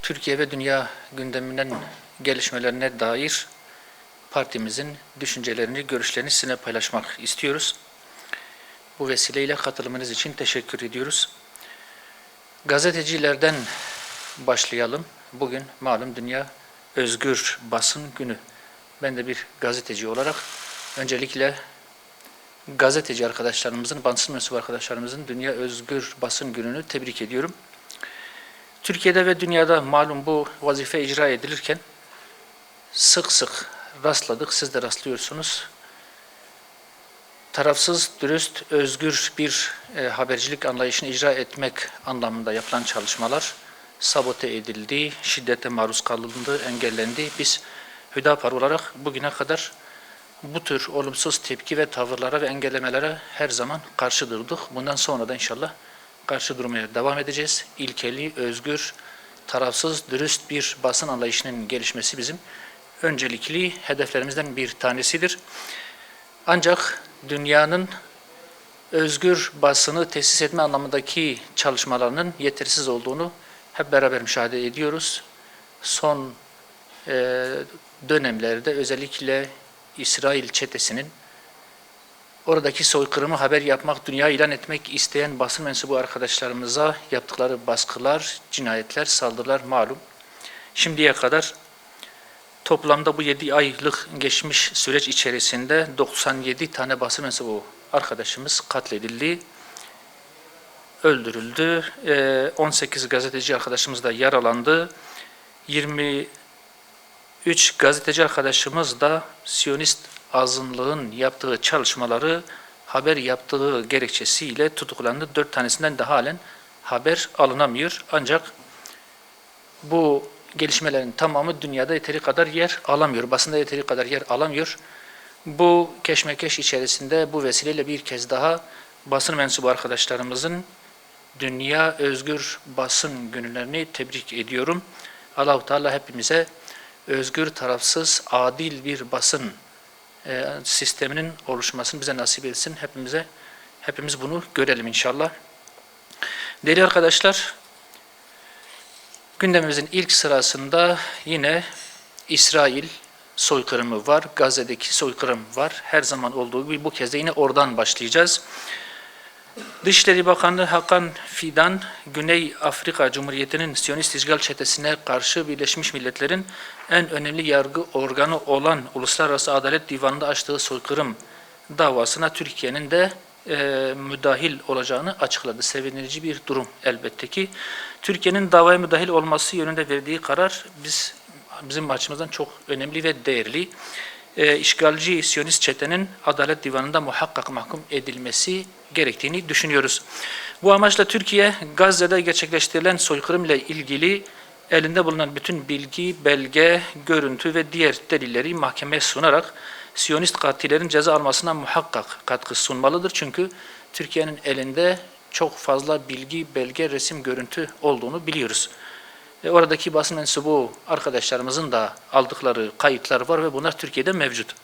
Türkiye ve dünya gündeminden gelişmelerine dair partimizin düşüncelerini, görüşlerini sizinle paylaşmak istiyoruz. Bu vesileyle katılımınız için teşekkür ediyoruz. Gazetecilerden başlayalım. Bugün malum Dünya Özgür Basın Günü. Ben de bir gazeteci olarak öncelikle gazeteci arkadaşlarımızın, basın mensubu arkadaşlarımızın Dünya Özgür Basın Günü'nü tebrik ediyorum. Türkiye'de ve dünyada malum bu vazife icra edilirken sık sık rastladık, siz de rastlıyorsunuz. Tarafsız, dürüst, özgür bir habercilik anlayışını icra etmek anlamında yapılan çalışmalar sabote edildi, şiddete maruz kalındı, engellendi. Biz Hüdapar olarak bugüne kadar bu tür olumsuz tepki ve tavırlara ve engellemelere her zaman karşı durduk. Bundan sonra da inşallah karşı durmaya devam edeceğiz. İlkeli, özgür, tarafsız, dürüst bir basın anlayışının gelişmesi bizim öncelikli hedeflerimizden bir tanesidir. Ancak dünyanın özgür basını tesis etme anlamındaki çalışmalarının yetersiz olduğunu hep beraber müşahede ediyoruz. Son dönemlerde özellikle İsrail çetesinin oradaki soykırımı haber yapmak, dünya ilan etmek isteyen basın mensubu arkadaşlarımıza yaptıkları baskılar, cinayetler, saldırılar malum. Şimdiye kadar toplamda bu 7 aylık geçmiş süreç içerisinde 97 tane basın mensubu arkadaşımız katledildi, öldürüldü. 18 gazeteci arkadaşımız da yaralandı. 23 gazeteci arkadaşımız da Siyonist azınlığın yaptığı çalışmaları haber yaptığı gerekçesiyle tutuklandı. 4 tanesinden de halen haber alınamıyor. Ancak bu gelişmelerin tamamı dünyada yeteri kadar yer alamıyor. Basında yeteri kadar yer alamıyor. Bu keşmekeş içerisinde bu vesileyle bir kez daha basın mensubu arkadaşlarımızın Dünya Özgür Basın Günlerini tebrik ediyorum. Allah-u Teala hepimize özgür, tarafsız, adil bir basın sisteminin oluşmasını bize nasip etsin. Hepimiz bunu görelim inşallah. Değerli arkadaşlar, gündemimizin ilk sırasında yine İsrail soykırımı var, Gazze'deki soykırım var. Her zaman olduğu gibi bu kez de yine oradan başlayacağız. Dışişleri Bakanı Hakan Fidan, Güney Afrika Cumhuriyeti'nin Siyonist işgal çetesine karşı Birleşmiş Milletler'in en önemli yargı organı olan Uluslararası Adalet Divanı'nda açtığı soykırım davasına Türkiye'nin de müdahil olacağını açıkladı. Sevindirici bir durum elbette ki. Türkiye'nin davaya müdahil olması yönünde verdiği karar bizim açımızdan çok önemli ve değerli. İşgalci Siyonist çetenin Adalet Divanı'nda muhakkak mahkum edilmesi gerektiğini düşünüyoruz. Bu amaçla Türkiye, Gazze'de gerçekleştirilen soykırım ile ilgili elinde bulunan bütün bilgi, belge, görüntü ve diğer delilleri mahkemeye sunarak Siyonist katillerin ceza almasına muhakkak katkı sunmalıdır. Çünkü Türkiye'nin elinde çok fazla bilgi, belge, resim, görüntü olduğunu biliyoruz. Oradaki basın mensubu arkadaşlarımızın da aldıkları kayıtlar var ve bunlar Türkiye'de mevcut.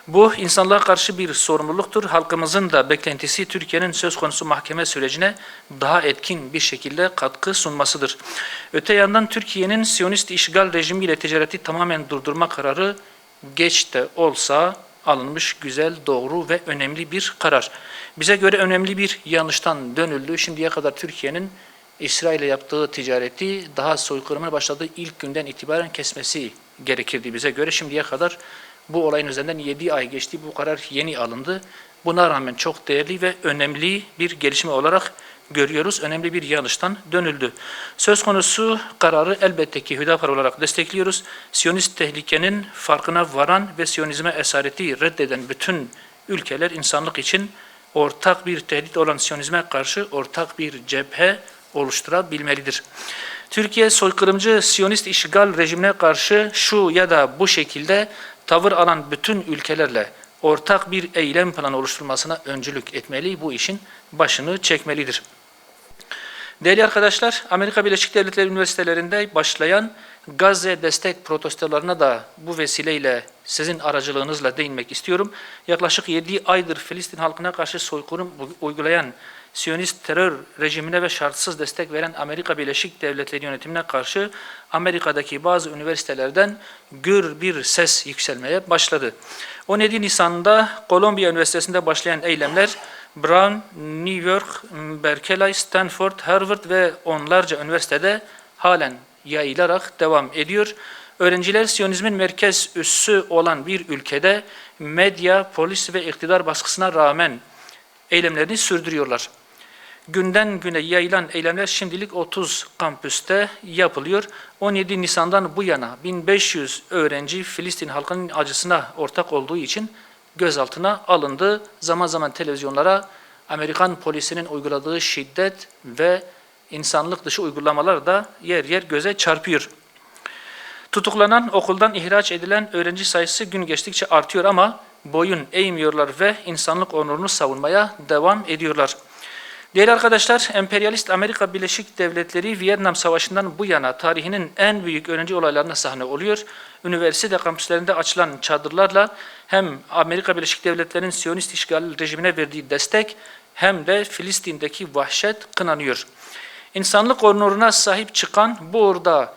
Bu insanlığa karşı bir sorumluluktur. Halkımızın da beklentisi Türkiye'nin söz konusu mahkeme sürecine daha etkin bir şekilde katkı sunmasıdır. Öte yandan Türkiye'nin Siyonist işgal rejimiyle ticareti tamamen durdurma kararı geç de olsa alınmış güzel, doğru ve önemli bir karar. Bize göre önemli bir yanlıştan dönüldü. Şimdiye kadar Türkiye'nin İsrail'e yaptığı ticareti daha soykırımın başladığı ilk günden itibaren kesmesi gerekirdi bize göre. Şimdiye kadar bu olayın üzerinden 7 ay geçti. Bu karar yeni alındı. Buna rağmen çok değerli ve önemli bir gelişme olarak görüyoruz. Önemli bir yanlıştan dönüldü. Söz konusu kararı elbette ki Hüdapar olarak destekliyoruz. Siyonist tehlikenin farkına varan ve Siyonizme esareti reddeden bütün ülkeler insanlık için ortak bir tehdit olan Siyonizme karşı ortak bir cephe oluşturabilmelidir. Türkiye soykırımcı Siyonist işgal rejimine karşı şu ya da bu şekilde tavır alan bütün ülkelerle ortak bir eylem planı oluşturulmasına öncülük etmeli, bu işin başını çekmelidir. Değerli arkadaşlar, Amerika Birleşik Devletleri üniversitelerinde başlayan Gazze destek protestolarına da bu vesileyle sizin aracılığınızla değinmek istiyorum. Yaklaşık 7 aydır Filistin halkına karşı soykırım uygulayan Siyonist terör rejimine ve şartsız destek veren Amerika Birleşik Devletleri yönetimine karşı Amerika'daki bazı üniversitelerden gür bir ses yükselmeye başladı. 17 Nisan'da Kolombiya Üniversitesi'nde başlayan eylemler Brown, New York, Berkeley, Stanford, Harvard ve onlarca üniversitede halen yayılarak devam ediyor. Öğrenciler Siyonizmin merkez üssü olan bir ülkede medya, polis ve iktidar baskısına rağmen eylemlerini sürdürüyorlar. Günden güne yayılan eylemler şimdilik 30 kampüste yapılıyor. 17 Nisan'dan bu yana 1500 öğrenci Filistin halkının acısına ortak olduğu için gözaltına alındı. Zaman zaman televizyonlara Amerikan polisinin uyguladığı şiddet ve insanlık dışı uygulamalar da yer yer göze çarpıyor. Tutuklanan, okuldan ihraç edilen öğrenci sayısı gün geçtikçe artıyor ama boyun eğmiyorlar ve insanlık onurunu savunmaya devam ediyorlar. Değerli arkadaşlar, emperyalist Amerika Birleşik Devletleri Vietnam Savaşı'ndan bu yana tarihinin en büyük öğrenci olaylarına sahne oluyor. Üniversite kampüslerinde açılan çadırlarla hem Amerika Birleşik Devletleri'nin Siyonist işgal rejimine verdiği destek hem de Filistin'deki vahşet kınanıyor. İnsanlık onuruna sahip çıkan, bu uğurda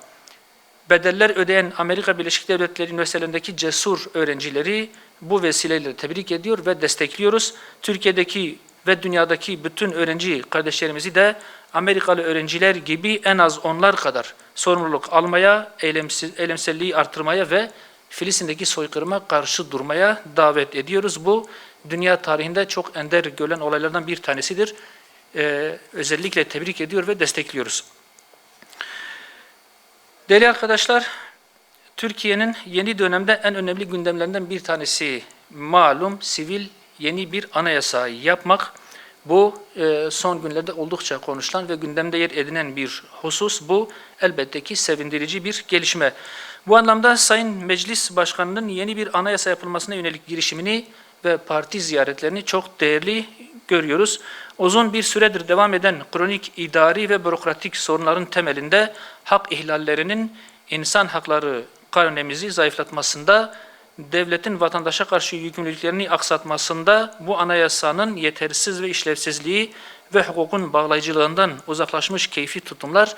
bedeller ödeyen Amerika Birleşik Devletleri üniversitelerindeki cesur öğrencileri bu vesileyle tebrik ediyor ve destekliyoruz. Türkiye'deki ve dünyadaki bütün öğrenci kardeşlerimizi de Amerikalı öğrenciler gibi en az onlar kadar sorumluluk almaya, eylemselliği artırmaya ve Filistin'deki soykırıma karşı durmaya davet ediyoruz. Bu dünya tarihinde çok ender görülen olaylardan bir tanesidir. Özellikle tebrik ediyor ve destekliyoruz. Değerli arkadaşlar, Türkiye'nin yeni dönemde en önemli gündemlerinden bir tanesi malum sivil yeni bir anayasa yapmak. Bu son günlerde oldukça konuşulan ve gündemde yer edinen bir husus. Bu elbette ki sevindirici bir gelişme. Bu anlamda Sayın Meclis Başkanı'nın yeni bir anayasa yapılmasına yönelik girişimini ve parti ziyaretlerini çok değerli görüyoruz. Uzun bir süredir devam eden kronik idari ve bürokratik sorunların temelinde hak ihlallerinin insan hakları kanunumuzu zayıflatmasında, devletin vatandaşa karşı yükümlülüklerini aksatmasında bu anayasanın yetersiz ve işlevsizliği ve hukukun bağlayıcılığından uzaklaşmış keyfi tutumlar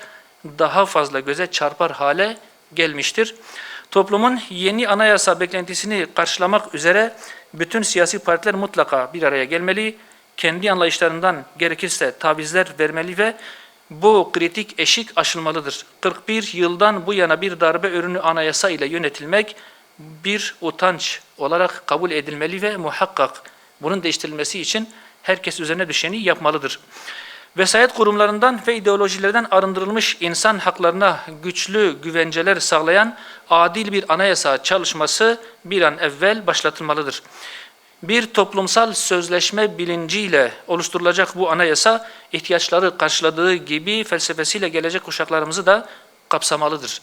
daha fazla göze çarpar hale gelmiştir. Toplumun yeni anayasa beklentisini karşılamak üzere bütün siyasi partiler mutlaka bir araya gelmeli, kendi anlayışlarından gerekirse tavizler vermeli ve bu kritik eşik aşılmalıdır. 41 yıldan bu yana bir darbe ürünü anayasa ile yönetilmek bir utanç olarak kabul edilmeli ve muhakkak bunun değiştirilmesi için herkes üzerine düşeni yapmalıdır. Vesayet kurumlarından ve ideolojilerden arındırılmış insan haklarına güçlü güvenceler sağlayan adil bir anayasa çalışması bir an evvel başlatılmalıdır. Bir toplumsal sözleşme bilinciyle oluşturulacak bu anayasa ihtiyaçları karşıladığı gibi felsefesiyle gelecek kuşaklarımızı da kapsamalıdır.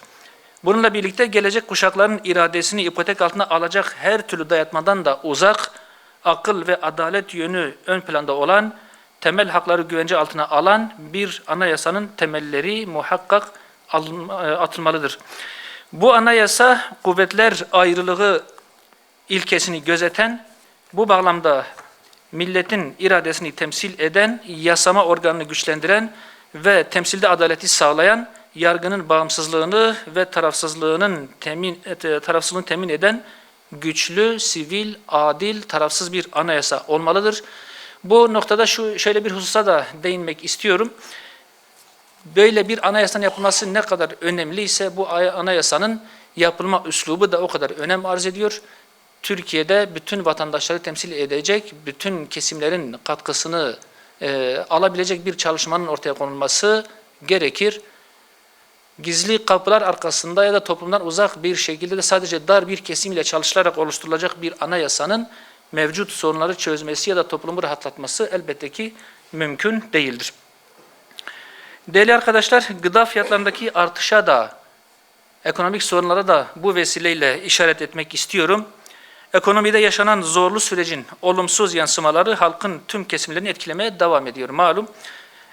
Bununla birlikte gelecek kuşakların iradesini ipotek altına alacak her türlü dayatmadan da uzak, akıl ve adalet yönü ön planda olan, temel hakları güvence altına alan bir anayasanın temelleri muhakkak atılmalıdır. Bu anayasa kuvvetler ayrılığı ilkesini gözeten, bu bağlamda milletin iradesini temsil eden, yasama organını güçlendiren ve temsilde adaleti sağlayan, yargının bağımsızlığını ve tarafsızlığını temin eden güçlü, sivil, adil, tarafsız bir anayasa olmalıdır. Bu noktada şöyle bir hususa da değinmek istiyorum. Böyle bir anayasanın yapılması ne kadar önemliyse bu anayasanın yapılma üslubu da o kadar önem arz ediyor. Türkiye'de bütün vatandaşları temsil edecek, bütün kesimlerin katkısını alabilecek bir çalışmanın ortaya konulması gerekir. Gizli kapılar arkasında ya da toplumdan uzak bir şekilde de sadece dar bir kesim ile çalışılarak oluşturulacak bir anayasanın mevcut sorunları çözmesi ya da toplumu rahatlatması elbette ki mümkün değildir. Değerli arkadaşlar, gıda fiyatlarındaki artışa da, ekonomik sorunlara da bu vesileyle işaret etmek istiyorum. Ekonomide yaşanan zorlu sürecin olumsuz yansımaları halkın tüm kesimlerini etkilemeye devam ediyor. Malum,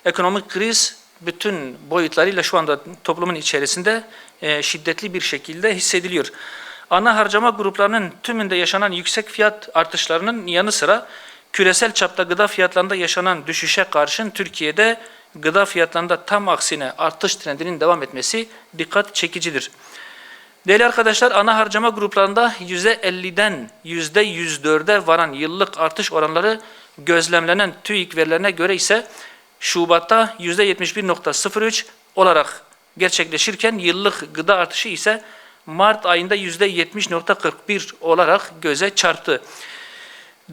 ekonomik kriz bütün boyutlarıyla şu anda toplumun içerisinde şiddetli bir şekilde hissediliyor. Ana harcama gruplarının tümünde yaşanan yüksek fiyat artışlarının yanı sıra küresel çapta gıda fiyatlarında yaşanan düşüşe karşın Türkiye'de gıda fiyatlarında tam aksine artış trendinin devam etmesi dikkat çekicidir. Değerli arkadaşlar, ana harcama gruplarında %50'den %104'e varan yıllık artış oranları gözlemlenen TÜİK verilerine göre ise Şubat'ta %71,03 olarak gerçekleşirken yıllık gıda artışı ise Mart ayında %70,41 olarak göze çarptı.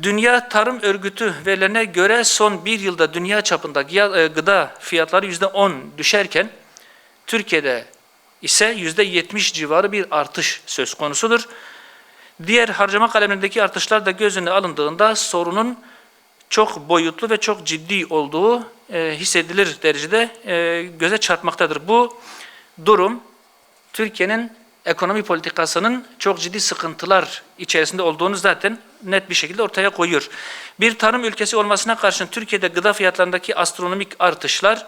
Dünya Tarım Örgütü verilerine göre son bir yılda dünya çapında gıda fiyatları %10 düşerken Türkiye'de ise %70 civarı bir artış söz konusudur. Diğer harcama kalemlerindeki artışlar da göz önüne alındığında sorunun çok boyutlu ve çok ciddi olduğu hissedilir derecede göze çarpmaktadır. Bu durum Türkiye'nin ekonomi politikasının çok ciddi sıkıntılar içerisinde olduğunu zaten net bir şekilde ortaya koyuyor. Bir tarım ülkesi olmasına karşın Türkiye'de gıda fiyatlarındaki astronomik artışlar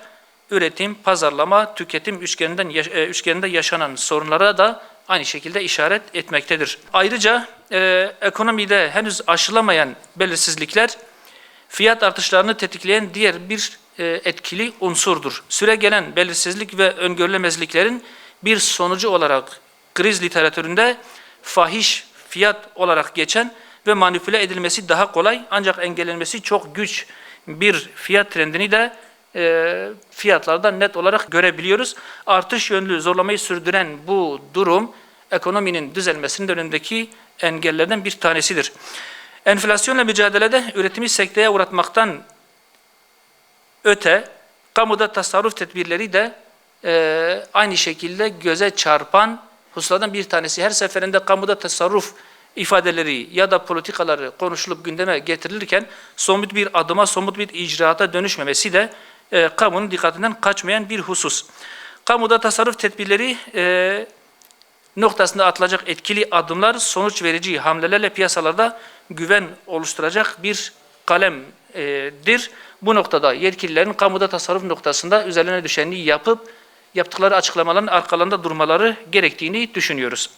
üretim, pazarlama, tüketim üçgeninde yaşanan sorunlara da aynı şekilde işaret etmektedir. Ayrıca ekonomide henüz aşılamayan belirsizlikler fiyat artışlarını tetikleyen diğer bir etkili unsurdur. Süregelen belirsizlik ve öngörülemezliklerin bir sonucu olarak kriz literatüründe fahiş fiyat olarak geçen ve manipüle edilmesi daha kolay ancak engellenmesi çok güç bir fiyat trendini de fiyatlarda net olarak görebiliyoruz. Artış yönlü zorlamayı sürdüren bu durum ekonominin düzelmesinin önündeki engellerden bir tanesidir. Enflasyonla mücadelede üretimi sekteye uğratmaktan öte kamuda tasarruf tedbirleri de aynı şekilde göze çarpan hususlardan bir tanesi. Her seferinde kamuda tasarruf ifadeleri ya da politikaları konuşulup gündeme getirilirken somut bir adıma, somut bir icraata dönüşmemesi de kamunun dikkatinden kaçmayan bir husus. Kamuda tasarruf tedbirleri noktasında atılacak etkili adımlar sonuç verici hamlelerle piyasalarda güven oluşturacak bir kalemdir. Bu noktada yetkililerin kamuda tasarruf noktasında üzerlerine düşeni yapıp yaptıkları açıklamaların arkalarında durmaları gerektiğini düşünüyoruz.